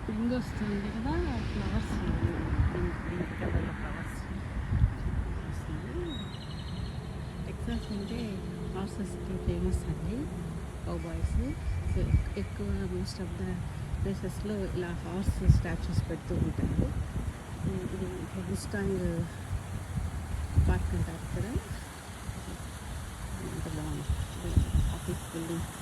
Spring వస్తుంది కదా, flowers pink pink కలర్లో ఫ్లవర్స్ వస్తుంది. టెక్సాస్ అంటే హార్సెస్కి ఫేమస్ అండి, కౌబాయ్స్. సో ఎక్కువ మోస్ట్ ఆఫ్ ద ప్లేసెస్లో ఇలా హార్స్ స్టాచ్యూస్ పెడుతూ ఉంటారు. ఇది ముస్టాంగ్ పార్క్ అంటారు ఇక్కడ. ఎంత బాగుంది ఆఫీస్ బిల్డింగ్స్,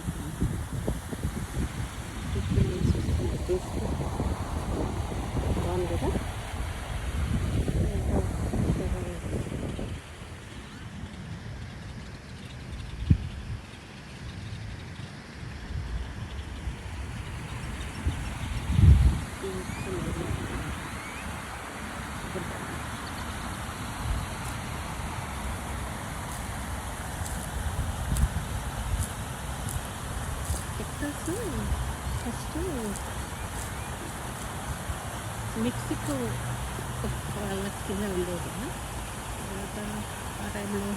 బాగుంది కదా. టెక్సాస్ ఫస్ట్ మెక్సికో వాళ్ళ కింద ఉండేది. తర్వాత ఆ టైంలో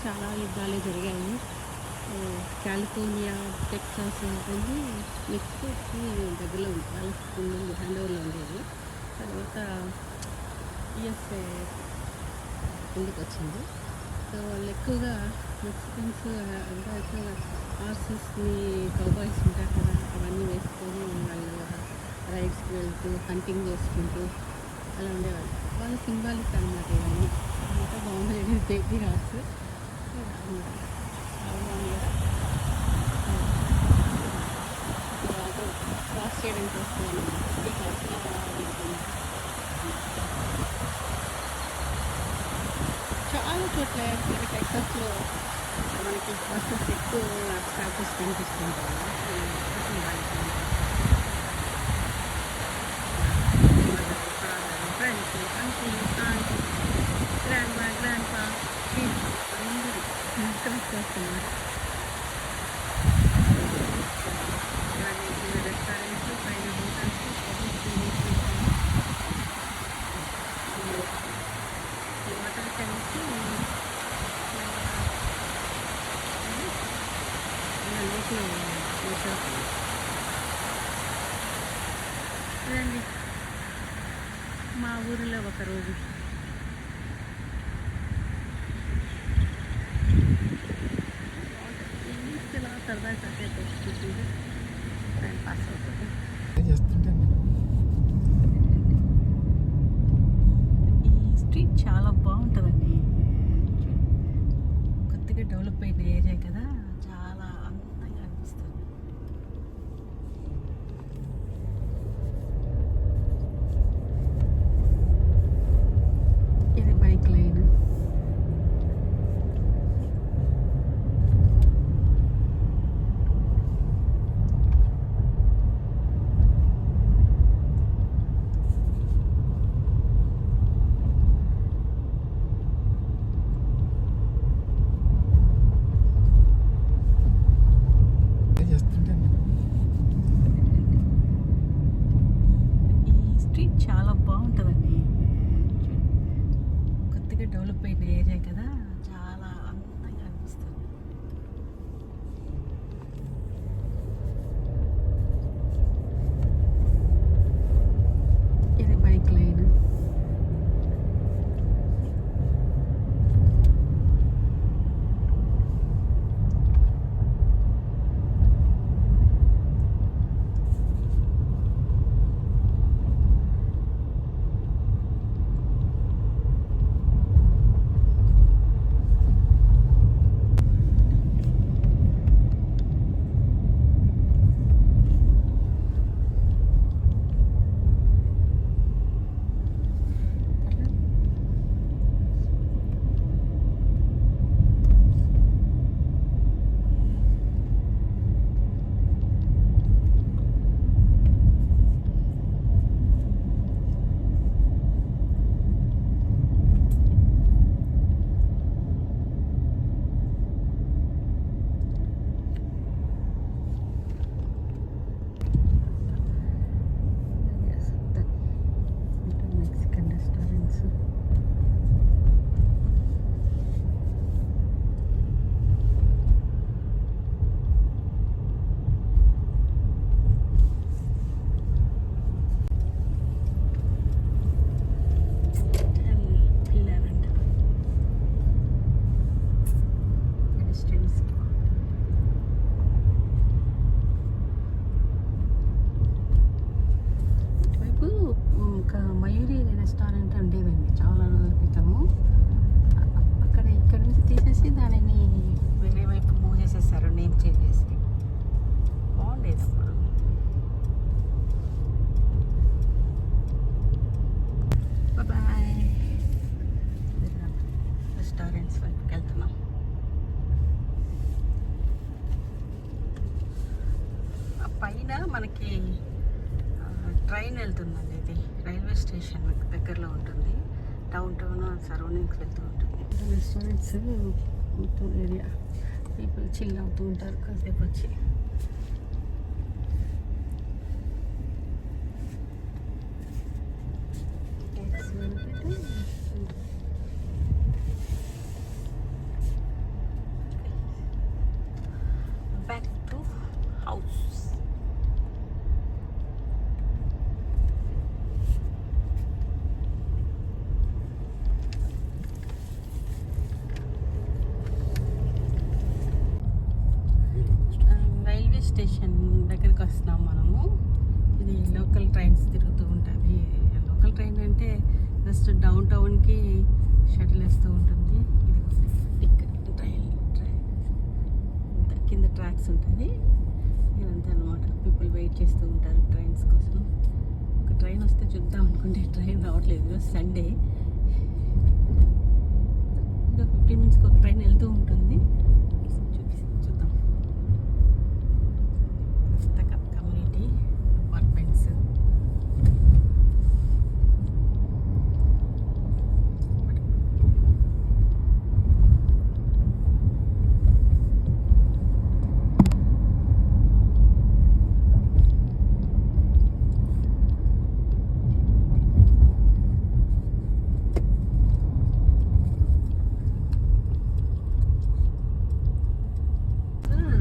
చాలా యుద్ధాలు జరిగాయి. కాలిఫోర్నియా, టెక్సాస్ అనేది మెక్సికోకి దగ్గరలో ఉంది, వాళ్ళకి ముందు హ్యాండ్ ఓవర్లో ఉండేది. తర్వాత యుఎస్ఏ ముందుకు వచ్చింది. సో వాళ్ళు ఎక్కువగా మెక్సికన్స్ అంతా ఎక్కువగా హార్సెస్ని, కౌబాయ్స్ ఉంటారు కదా, అవన్నీ వేసుకొని వాళ్ళు రైడ్స్కి వెళ్తూ హంటింగ్ చేసుకుంటూ అలా ఉండేవాళ్ళు. వాళ్ళు సింబాలిక్ అనమాట. ఇవన్నీ అంతా బాగుండేది. బేబీ హార్స్ క్రాస్ చేయడానికి వస్తుంది. చాలా చోట్ల టెక్సాస్లో మనకి బస్సెస్ ఎక్కువ స్టాచ్యూస్ కనిపిస్తుంటాయి. ఫ్రెండ్స్, అంకుల్, ఆంటీ, గ్రాండ్ మా, గ్రాండ్ పా, కిడ్స్ అందరూ క్రాస్ చేస్తున్నారు. రెస్టారెంట్స్, పైన హోటల్స్, వాటర్ కలిసి లేక్లో రండి మా ఊరిలో ఒకరోజు. ఇలా సరదా కాసేపు కూర్చుంటే టైం పాస్ అవుతుంది. ఈ స్ట్రీట్ చాలా బాగుంటుందండి. కొత్తగా డెవలప్ అయిన ఏరియా కదా, చాలా అందంగా అనిపిస్తుంది. ఇది బైక్ లైన్. రెస్టారెంట్ ఉండేదండి చాలా రోజుల క్రితము. ఇక్కడ నుంచి తీసేసి దానిని వేరే వైపు మూవ్ చేసేసారు, నేమ్ చేంజ్ చేసి. బాగుండేది అప్పుడు. బాయ్. రెస్టారెంట్స్ వైపుకి వెళ్తున్నాం. ఆ పైన మనకి ట్రైన్ వెళ్తుందండి. ఇది రైల్వే స్టేషన్ దగ్గరలో ఉంటుంది. టౌన్ సరౌండింగ్స్ వెళ్తూ ఉంటుంది. రెస్టారెంట్స్ మొత్తం ఏరియా పీపుల్ చిల్ అవుతూ ఉంటారు కాసేపు వచ్చి. Back to house. Railway station దగ్గరికి వస్తున్నాం మనము. ఇది లోకల్ ట్రైన్స్ తిరుగుతూ ఉంటుంది. లోకల్ ట్రైన్ అంటే జస్ట్ డౌన్ టౌన్కి షటిల్ వేస్తూ ఉంటుంది. ఇది ట్రైన్ కింద ట్రాక్స్ ఉంటుంది. ఇదంతా అనమాట. పీపుల్ వెయిట్ చేస్తూ ఉంటారు ట్రైన్స్ కోసం. ఒక ట్రైన్ వస్తే చూద్దాం అనుకుంటే ట్రైన్ రావట్లేదు. ఈరోజు సండే. ఇంకా 15 minutesకి ఒక ట్రైన్ వెళ్తూ ఉంటుంది. చూద్దాం. Community apartments.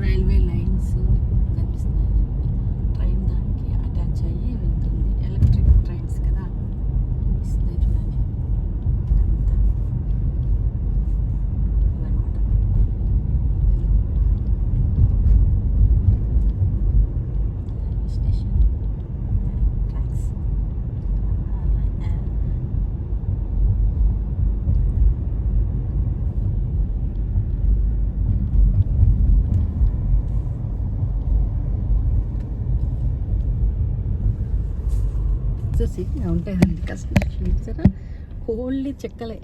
రైల్వే లైన్స్ కనిపిస్తున్నాయి. ట్రైన్ దానికి అటాచ్ అయ్యి వెళ్తుంది. ఎలక్ట్రిక్ ట్రైన్స్ కదా కనిపిస్తున్నాయి చూడండి. ఇదంతా ఇవన్నమాట. Railway station tracks. చూసి ఉంటాయండి కష్టం. ఓన్లీ చెక్కలే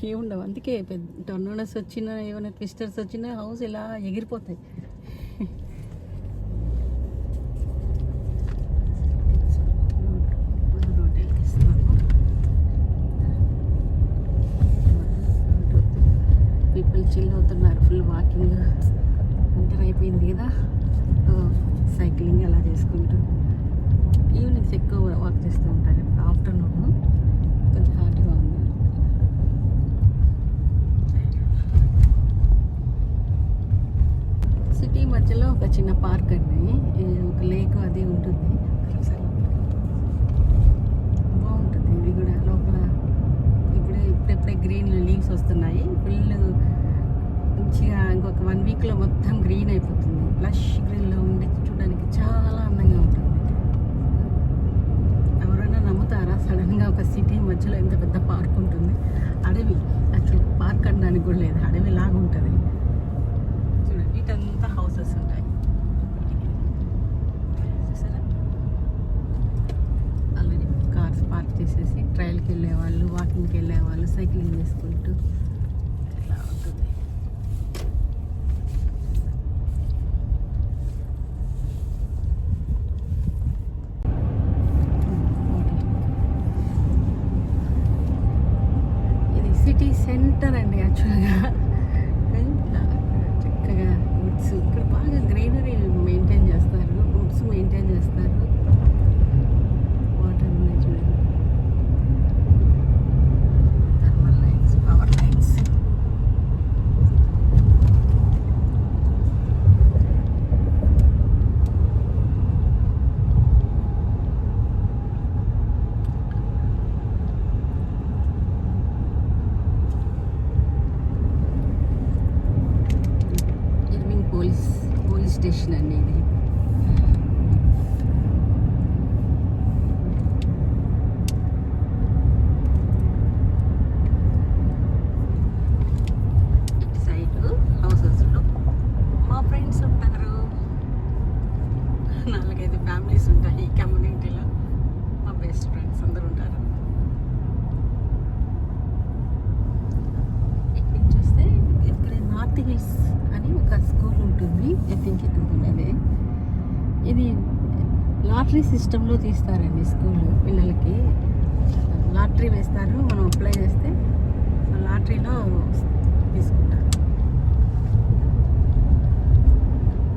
ఏముండవు. అందుకే పెద్ద టర్నోనస్ వచ్చినా ఏమైనా ట్విస్టర్స్ వచ్చినా హౌస్ ఇలా ఎగిరిపోతాయి. పీపుల్ చిల్ అవుతున్నారు. Full walking. వింటర్ అయిపోయింది కదా, సైక్లింగ్ అలా చేసుకుంటూ. ఈవినింగ్స్ ఎక్కువ వాక్ చేస్తూ ఉంటారు. ఆఫ్టర్నూన్ కొంచెం హాట్గా ఉంది. సిటీ మధ్యలో ఒక చిన్న పార్క్ అండి. ఒక లేక్ అది ఉంటుంది. బాగుంటుంది. ఇది కూడా లోపల ఇప్పుడే గ్రీన్ లీవ్స్ వస్తున్నాయి. ఫుల్ మంచిగా ఇంకొక 1 weekలో మొత్తం గ్రీన్ అయిపోతుంది. లష్ గ్రీన్లో ఉండి చూడడానికి చాలా అందంగా ఉంటుంది. ఎవరైనా నమ్ముతారా సడన్గా ఒక సిటీ మధ్యలో ఎంత పెద్ద పార్క్ ఉంటుంది? అడవి. యాక్చువల్ పార్క్ అనడానికి కూడా లేదు, అడవి లాగా ఉంటుంది. చూడండి ఇటంతా హౌసెస్ ఉంటాయి. చూసారా? ఆల్రెడీ కార్స్ పార్క్ చేసేసి ట్రైల్కి వెళ్ళే వాళ్ళు, వాకింగ్కి వెళ్ళే వాళ్ళు, సైక్లింగ్ చేసుకుంటూ ఇలా ఉంటుంది. సిటీ సెంటర్ అండి యాక్చువల్గా. చక్కగా వుడ్స్ ఇక్కడ బాగా గ్రీనరీ మెయింటైన్ చేస్తారు. వుడ్స్ మెయింటైన్ చేస్తారు. వాటర్ ఉన్నాయి చూడండి. Thermal lines, power lines. మాకైతే ఫ్యామిలీస్ ఉంటాయి ఈ కమ్యూనిటీలో. మా బెస్ట్ ఫ్రెండ్స్ అందరూ ఉంటారు. ఇక్కడి నుంచి వస్తే ఇక్కడ నార్త్ హిల్స్ అని ఒక స్కూల్ ఉంటుంది. ఐ థింక్ ఇక్కడ ఉన్నదే. ఇది లాటరీ సిస్టంలో తీస్తారండి స్కూల్ పిల్లలకి. లాటరీ వేస్తారు, మనం అప్లై చేస్తే లాటరీలో తీసుకుంటారు.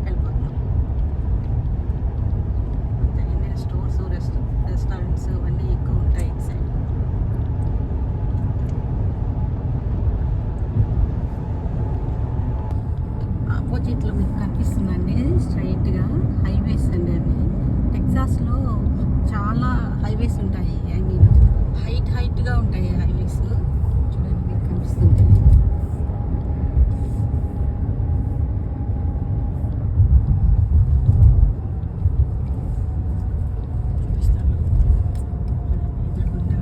వెళ్ళిపోతాం. అంతే, ఇండియన్ స్టోర్స్ రెస్టారెంట్స్ అవన్నీ ఎక్కువ ఉంటాయి ఇటు సైడ్. ఆపోజిట్లో మీకు కనిపిస్తుందండి స్ట్రైట్గా హైవేస్ అండి. అవి టెక్సాస్లో చాలా హైవేస్ ఉంటాయి. ఐ మీన్ హైట్గా ఉంటాయి హైవేస్. చూడండి మీకు కనిపిస్తుంది. చూపిస్తాను. ఎదురుగుండా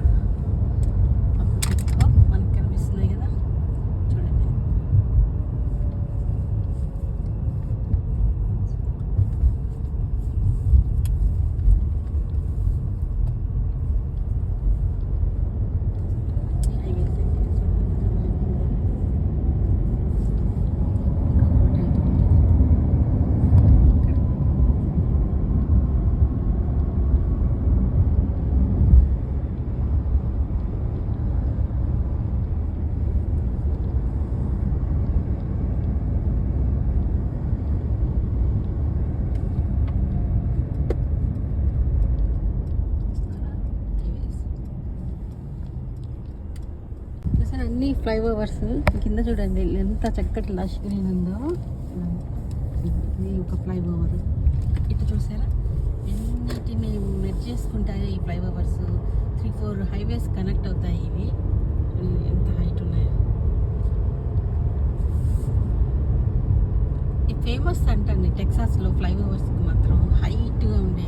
ఆపోజిట్లో మనకు కనిపిస్తున్నాయి కదా, చూడండి. చూసారా అన్ని ఫ్లైఓవర్స్ కింద చూడండి ఎంత చక్కటి లష్ గ్రీన్ ఉందో. ఇది ఒక ఫ్లైఓవర్. ఇటు చూసారా ఎన్నిటిని మెర్జ్ చేసుకుంటాయి ఈ ఫ్లైఓవర్స్. 3-4 హైవేస్ కనెక్ట్ అవుతాయి ఇవి. ఎంత హైట్ ఉన్నాయో. ఈ ఫేమస్ అంటండి టెక్సాస్లో ఫ్లైఓవర్స్ మాత్రం హైట్గా ఉండే